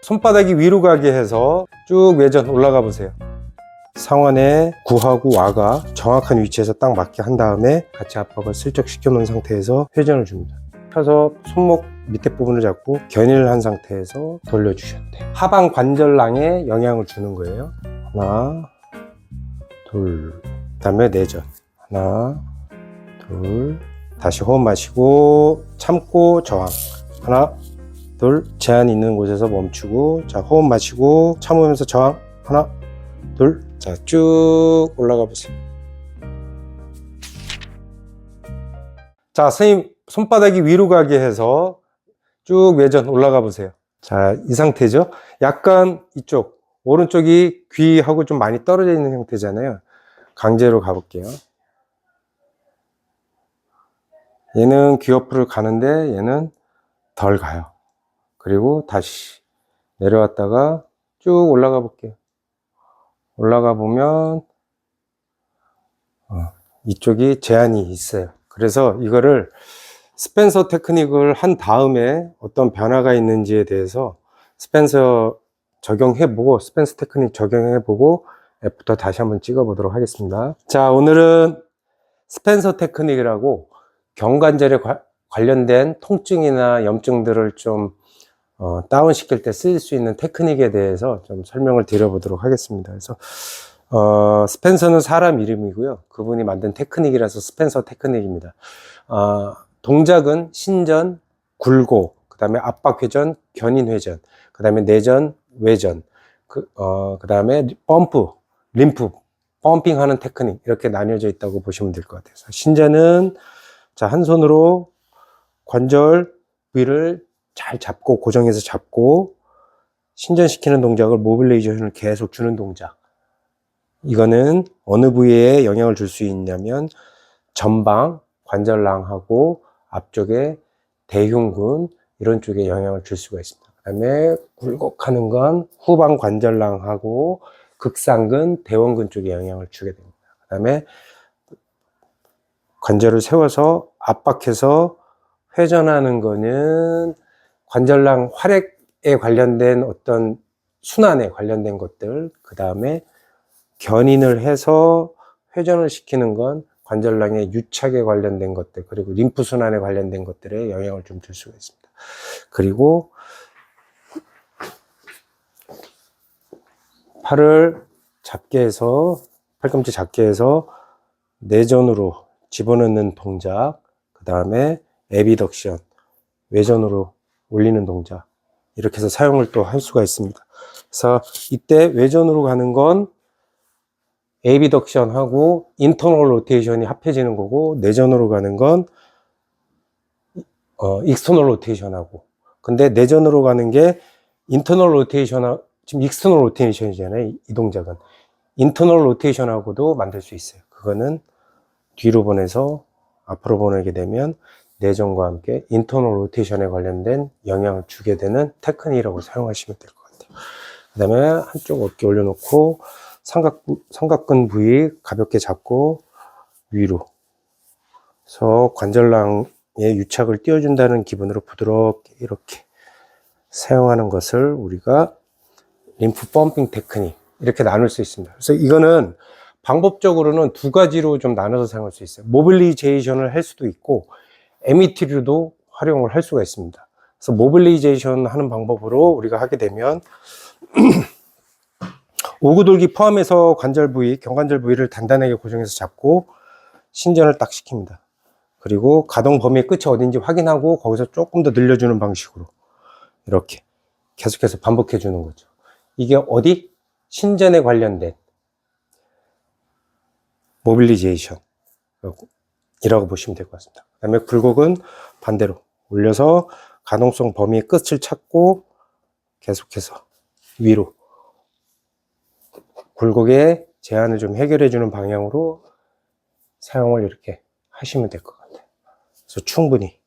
손바닥이 위로 가게 해서 쭉 외전 올라가 보세요. 상완에 구하고 와가 정확한 위치에서 딱 맞게 한 다음에 같이 압박을 슬쩍 시켜 놓은 상태에서 회전을 줍니다. 펴서 손목 밑에 부분을 잡고 견인을 한 상태에서 돌려주셔도 돼요. 하방 관절낭에 영향을 주는 거예요. 하나, 둘, 그 다음에 내전. 하나, 둘, 다시 호흡 마시고 참고 저항. 하나, 둘, 제한이 있는 곳에서 멈추고, 자, 호흡 마시고 참으면서 저항. 하나, 둘, 자, 쭉 올라가 보세요. 자, 선생님 손바닥이 위로 가게 해서 쭉 외전 올라가 보세요. 자, 이 상태죠. 약간 이쪽 오른쪽이 귀하고 좀 많이 떨어져 있는 형태잖아요. 강제로 가볼게요. 얘는 귀 옆으로 가는데 얘는 덜 가요. 그리고 다시 내려왔다가 쭉 올라가 볼게요. 올라가 보면 이쪽이 제한이 있어요. 그래서 이거를 스펜서 테크닉을 한 다음에 어떤 변화가 있는지에 대해서 스펜서 적용해보고 스펜서 테크닉 적용해보고 앱부터 다시 한번 찍어보도록 하겠습니다. 자, 오늘은 스펜서 테크닉이라고 경관절에 관련된 통증이나 염증들을 좀 다운시킬 때 쓸 수 있는 테크닉에 대해서 좀 설명을 드려보도록 하겠습니다. 그래서 스펜서는 사람 이름이고요. 그분이 만든 테크닉이라서 스펜서 테크닉입니다. 동작은 신전, 굴곡, 그 다음에 압박회전, 견인회전, 그 다음에 내전, 외전, 그 다음에 펌프, 림프, 펌핑하는 테크닉 이렇게 나뉘어져 있다고 보시면 될 것 같아요. 신전은 자, 한 손으로 관절 부위를 잘 잡고 고정해서 잡고 신전시키는 동작을 모빌리제이션을 계속 주는 동작. 이거는 어느 부위에 영향을 줄 수 있냐면 전방 관절낭하고 앞쪽에 대흉근 이런 쪽에 영향을 줄 수가 있습니다. 그 다음에 굴곡하는 건 후방 관절낭하고 극상근, 대원근 쪽에 영향을 주게 됩니다. 그 다음에 관절을 세워서 압박해서 회전하는 거는 관절낭 활액에 관련된 어떤 순환에 관련된 것들, 그 다음에 견인을 해서 회전을 시키는 건 관절낭의 유착에 관련된 것들, 그리고 림프 순환에 관련된 것들에 영향을 좀 줄 수가 있습니다. 그리고 팔을 잡게 해서, 팔꿈치 잡게 해서 내전으로 집어넣는 동작, 그 다음에 에비덕션, 외전으로 올리는 동작, 이렇게 해서 사용을 또 할 수가 있습니다. 그래서 이때 외전으로 가는 건 에비덕션하고 인터널 로테이션이 합해지는 거고, 내전으로 가는 건 익스터널 로테이션하고. 근데 내전으로 가는 게 인터널 로테이션, 지금 익스터널 로테이션이잖아요. 이 동작은 인터널 로테이션하고도 만들 수 있어요. 그거는 뒤로 보내서 앞으로 보내게 되면 내전과 함께 인터널 로테이션에 관련된 영향을 주게 되는 테크닉이라고 사용하시면 될 것 같아요. 그 다음에 한쪽 어깨 올려놓고 삼각근 부위 가볍게 잡고 위로 그래서 관절낭에 유착을 띄워준다는 기분으로 부드럽게 이렇게 사용하는 것을 우리가 림프 펌핑 테크닉 이렇게 나눌 수 있습니다. 그래서 이거는 방법적으로는 두 가지로 좀 나눠서 사용할 수 있어요. 모빌리제이션을 할 수도 있고 MET로도 활용을 할 수가 있습니다. 그래서 모빌리제이션 하는 방법으로 우리가 하게 되면 오구돌기 포함해서 관절 부위, 경관절 부위를 단단하게 고정해서 잡고 신전을 딱 시킵니다. 그리고 가동 범위의 끝이 어딘지 확인하고 거기서 조금 더 늘려주는 방식으로 이렇게 계속해서 반복해 주는 거죠. 이게 어디? 신전에 관련된 모빌리제이션 이라고 보시면 될 것 같습니다. 그 다음에 굴곡은 반대로 올려서 가동성 범위의 끝을 찾고 계속해서 위로 굴곡의 제한을 좀 해결해 주는 방향으로 사용을 이렇게 하시면 될 것 같아요. 그래서 충분히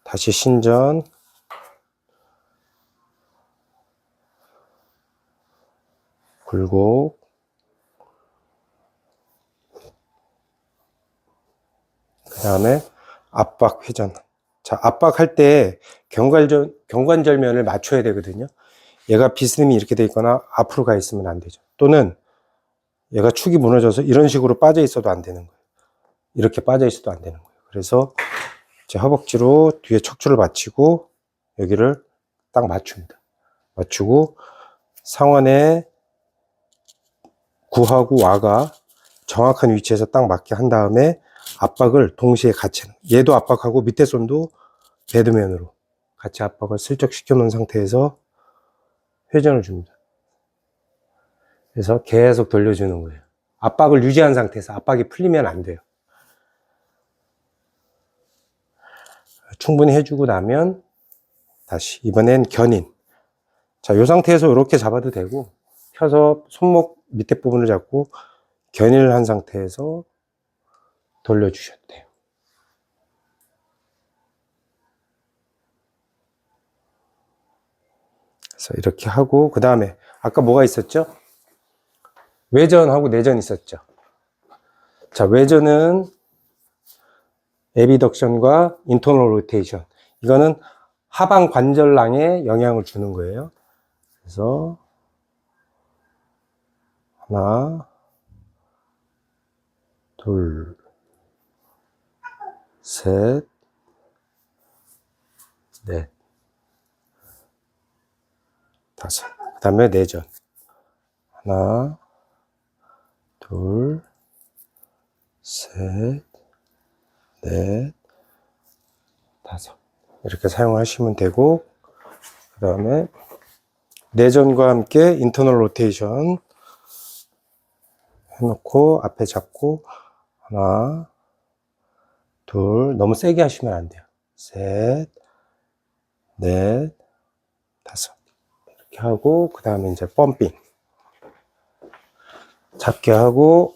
다시 신전 굴곡 그 다음에 압박 회전. 자, 압박할 때 경관절면을 맞춰야 되거든요. 얘가 비스듬히 이렇게 돼 있거나 앞으로 가 있으면 안 되죠. 또는 얘가 축이 무너져서 이런 식으로 빠져 있어도 안 되는 거예요. 이렇게 빠져 있어도 안 되는 거예요. 그래서 제 허벅지로 뒤에 척추를 받치고 여기를 딱 맞춥니다. 맞추고 상완에 구하고 와가 정확한 위치에서 딱 맞게 한 다음에 압박을 동시에 같이, 얘도 압박하고 밑에 손도 배드맨으로 같이 압박을 슬쩍 시켜 놓은 상태에서 회전을 줍니다. 그래서 계속 돌려주는 거예요. 압박을 유지한 상태에서 압박이 풀리면 안 돼요. 충분히 해주고 나면 다시 이번엔 견인. 자, 이 상태에서 이렇게 잡아도 되고 펴서 손목 밑에 부분을 잡고 견인을 한 상태에서 돌려주셔도 돼요. 그래서 이렇게 하고 그 다음에 아까 뭐가 있었죠? 외전하고 내전 있었죠. 자, 외전은 에비덕션과 인터널 로테이션. 이거는 하방 관절낭에 영향을 주는 거예요. 그래서 하나, 둘, 셋, 넷, 다섯. 그 다음에 내전. 하나, 둘, 셋, 넷, 다섯. 이렇게 사용하시면 되고, 그 다음에 내전과 함께 인터널 로테이션 해놓고 앞에 잡고 하나, 둘, 너무 세게 하시면 안 돼요. 셋, 넷, 다섯. 이렇게 하고 그 다음에 이제 펌핑 잡게 하고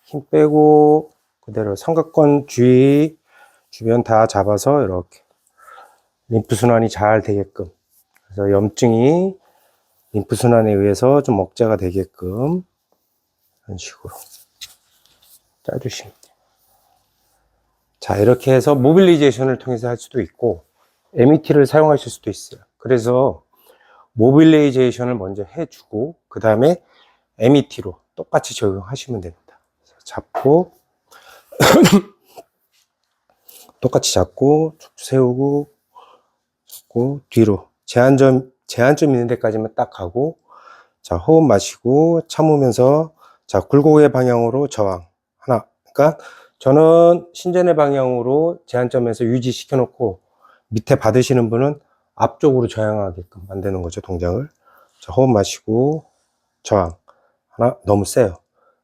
힘 빼고 그대로 삼각권 주변 다 잡아서 이렇게 림프 순환이 잘 되게끔, 그래서 염증이 림프 순환에 의해서 좀 억제가 되게끔 이런 식으로 짜주시면 돼요. 자, 이렇게 해서 모빌리제이션을 통해서 할 수도 있고 MET를 사용하실 수도 있어요. 그래서 모빌리제이션을 먼저 해주고 그 다음에 MET로 똑같이 적용하시면 됩니다. 잡고 똑같이 잡고 척추 세우고 잡고 뒤로 제한점 있는 데까지만 딱 가고, 자, 호흡 마시고 참으면서 자, 굴곡의 방향으로 저항 하나. 그러니까 저는 신전의 방향으로 제한점에서 유지시켜 놓고 밑에 받으시는 분은 앞쪽으로 저항하게끔 만드는 거죠, 동작을. 자, 호흡 마시고 저항 하나. 너무 세요.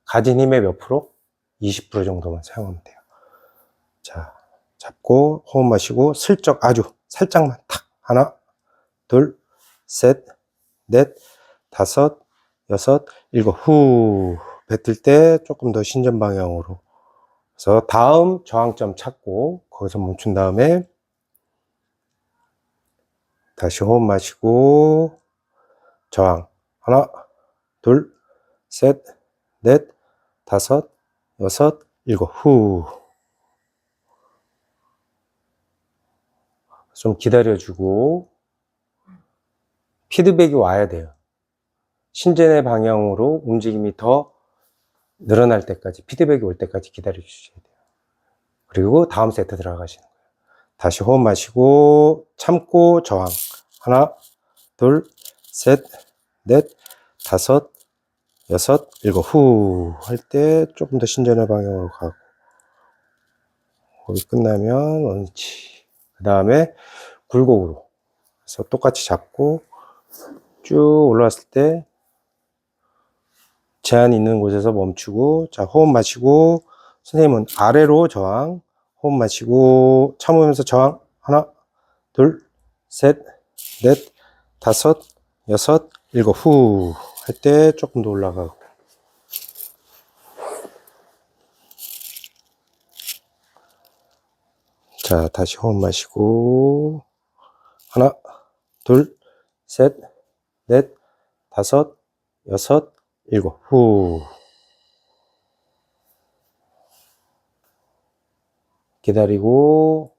가진 힘의 몇 프로? 20% 정도만 사용하면 돼요. 자, 잡고 호흡 마시고 슬쩍 아주 살짝만 탁. 하나, 둘, 셋, 넷, 다섯, 여섯, 일곱. 후. 뱉을 때 조금 더 신전 방향으로. 그래서 다음 저항점 찾고 거기서 멈춘 다음에 다시 호흡 마시고 저항. 하나, 둘, 셋, 넷, 다섯, 여섯, 일곱. 후. 좀 기다려주고 피드백이 와야 돼요. 신전의 방향으로 움직임이 더 늘어날 때까지, 피드백이 올 때까지 기다려 주셔야 돼요. 그리고 다음 세트 들어가시는 거예요. 다시 호흡 마시고 참고 저항. 하나, 둘, 셋, 넷, 다섯, 여섯, 일곱. 후 할 때 조금 더 신전의 방향으로 가고 거기 끝나면 원위치. 그 다음에 굴곡으로. 그래서 똑같이 잡고 쭉 올라왔을 때 제한이 있는 곳에서 멈추고, 자, 호흡 마시고 선생님은 아래로 저항. 호흡 마시고 참으면서 저항. 하나, 둘, 셋, 넷, 다섯, 여섯, 일곱. 후 할 때 조금 더 올라가고. 자, 다시 호흡 마시고 하나, 둘, 셋, 넷, 다섯, 여섯, 일곱. 후 기다리고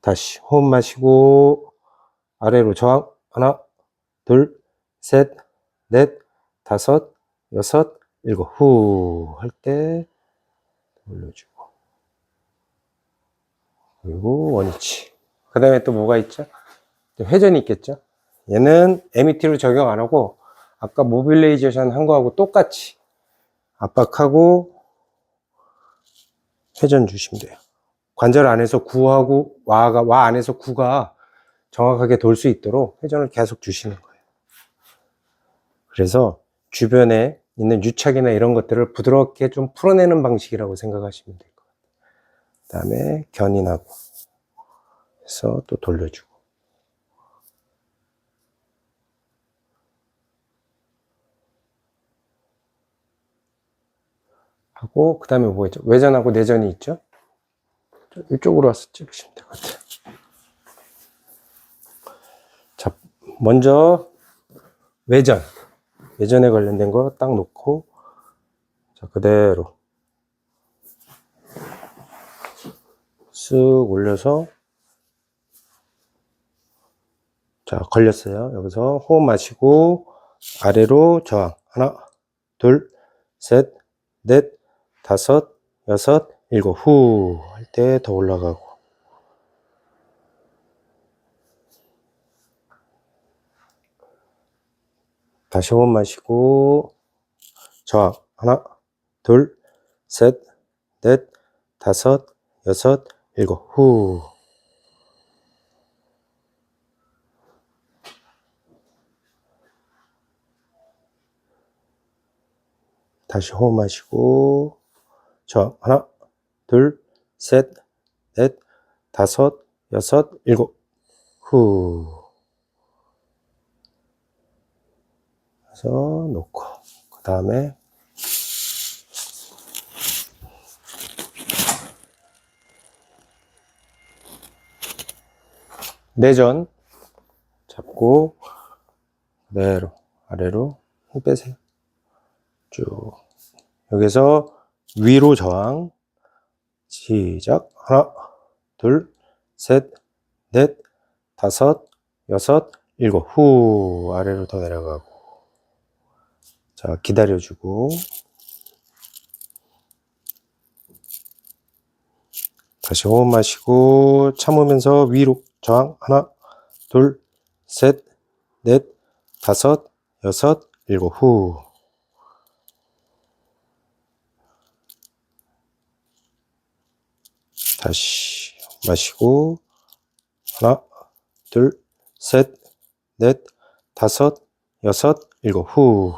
다시 호흡 마시고 아래로 저항. 하나, 둘, 셋, 넷, 다섯, 여섯, 일곱. 후 할 때 올려주고. 그리고 원위치. 그 다음에 또 뭐가 있죠? 회전이 있겠죠? 얘는 MET로 적용 안 하고 아까 모빌레이제이션 한 거하고 똑같이 압박하고 회전 주시면 돼요. 관절 안에서 구하고 와 안에서 구가 정확하게 돌 수 있도록 회전을 계속 주시는 거예요. 그래서 주변에 있는 유착이나 이런 것들을 부드럽게 좀 풀어내는 방식이라고 생각하시면 될 것 같아요. 그 다음에 견인하고 해서 또 돌려주고. 하고 그 다음에 뭐 있죠? 외전하고 내전이 있죠? 이쪽으로 와서 찍으시면 될 것 같아요. 자, 먼저 외전에 관련된 거 딱 놓고, 자, 그대로 쓱 올려서, 자, 걸렸어요. 여기서 호흡 마시고 아래로 저항. 하나, 둘, 셋, 넷, 다섯, 여섯, 일곱. 후 할 때 더 올라가고. 다시 호흡 마시고 저항. 하나, 둘, 셋, 넷, 다섯, 여섯, 일곱. 후. 다시 호흡 마시고 저항. 하나, 둘, 셋, 넷, 다섯, 여섯, 일곱. 후. 그래서 놓고, 그 다음에 내전 잡고 그대로 아래로 힘 빼세요. 쭉. 여기서 위로 저항. 시작. 하나, 둘, 셋, 넷, 다섯, 여섯, 일곱. 후. 아래로 더 내려가고. 자, 기다려주고. 다시 호흡 마시고 참으면서 위로 저항. 하나, 둘, 셋, 넷, 다섯, 여섯, 일곱. 후. 다시 마시고 하나, 둘, 셋, 넷, 다섯, 여섯, 일곱. 후.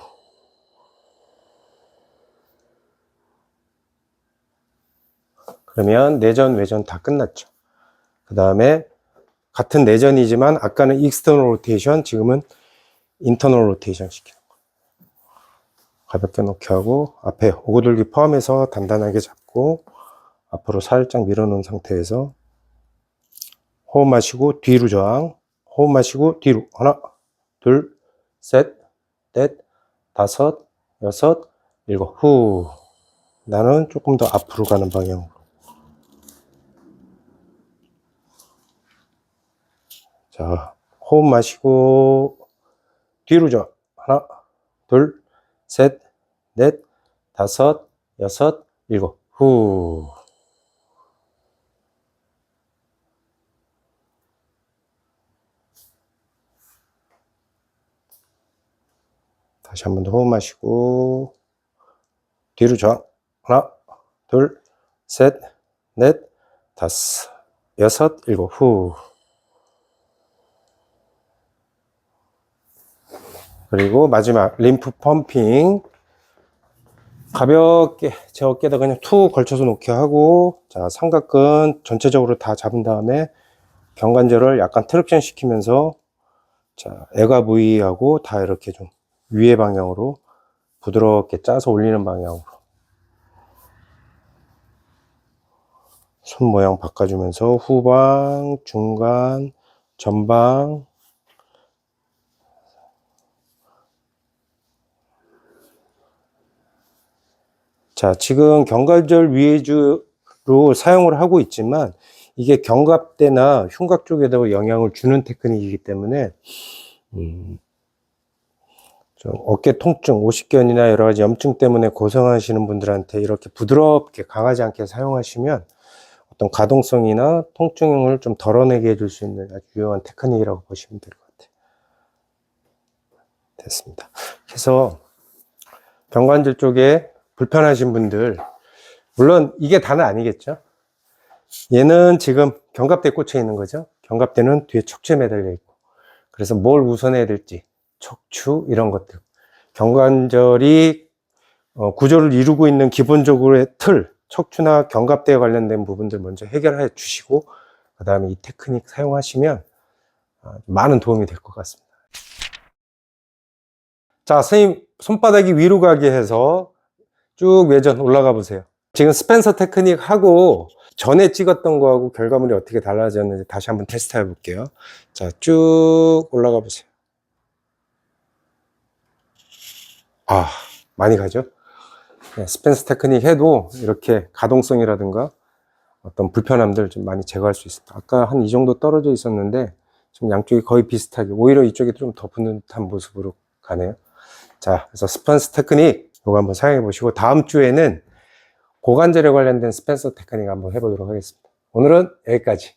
그러면 내전, 외전 다 끝났죠. 그 다음에 같은 내전이지만 아까는 익스터널 로테이션, 지금은 인터널 로테이션 시키는 거예요. 가볍게 놓게 하고 앞에 오고돌기 포함해서 단단하게 잡고 앞으로 살짝 밀어놓은 상태에서 호흡 마시고 뒤로 저항. 호흡 마시고 뒤로. 하나, 둘, 셋, 넷, 다섯, 여섯, 일곱. 후. 나는 조금 더 앞으로 가는 방향으로. 자, 호흡 마시고 뒤로 저항. 하나, 둘, 셋, 넷, 다섯, 여섯, 일곱. 후. 다시 한 번 더 호흡 마시고 뒤로 저항. 하나, 둘, 셋, 넷, 다섯, 여섯, 일곱. 후. 그리고 마지막 림프 펌핑. 가볍게 제 어깨에다 그냥 툭 걸쳐서 놓게 하고, 자, 삼각근 전체적으로 다 잡은 다음에 경관절을 약간 트랙션 시키면서, 자, 애가 부위하고 다 이렇게 좀 위의 방향으로 부드럽게 짜서 올리는 방향으로 손 모양 바꿔주면서 후방, 중간, 전방. 자, 지금 경관절 위주로 사용을 하고 있지만 이게 견갑대나 흉곽 쪽에도 영향을 주는 테크닉이기 때문에 좀 어깨 통증, 오십견이나 여러 가지 염증 때문에 고생하시는 분들한테 이렇게 부드럽게 강하지 않게 사용하시면 어떤 가동성이나 통증을 좀 덜어내게 해줄 수 있는 아주 유용한 테크닉이라고 보시면 될 것 같아요. 됐습니다. 그래서 견관절 쪽에 불편하신 분들, 물론 이게 다는 아니겠죠. 얘는 지금 견갑대에 꽂혀 있는 거죠. 견갑대는 뒤에 척추에 매달려 있고, 그래서 뭘 우선해야 될지, 척추 이런 것들, 견관절이 구조를 이루고 있는 기본적으로의 틀, 척추나 견갑대에 관련된 부분들 먼저 해결해 주시고, 그 다음에 이 테크닉 사용하시면 많은 도움이 될 것 같습니다. 자, 선생님 손바닥이 위로 가게 해서 쭉 외전 올라가 보세요. 지금 스펜서 테크닉 하고 전에 찍었던 거하고 결과물이 어떻게 달라졌는지 다시 한번 테스트 해 볼게요. 자, 쭉 올라가 보세요. 아, 많이 가죠? 네, 스펜서 테크닉 해도 이렇게 가동성이라든가 어떤 불편함들 좀 많이 제거할 수 있습니다. 아까 한 이 정도 떨어져 있었는데 지금 양쪽이 거의 비슷하게, 오히려 이쪽이 좀 더 붙는 듯한 모습으로 가네요. 자, 그래서 스펜서 테크닉 이거 한번 사용해 보시고, 다음 주에는 고관절에 관련된 스펜서 테크닉 한번 해보도록 하겠습니다. 오늘은 여기까지.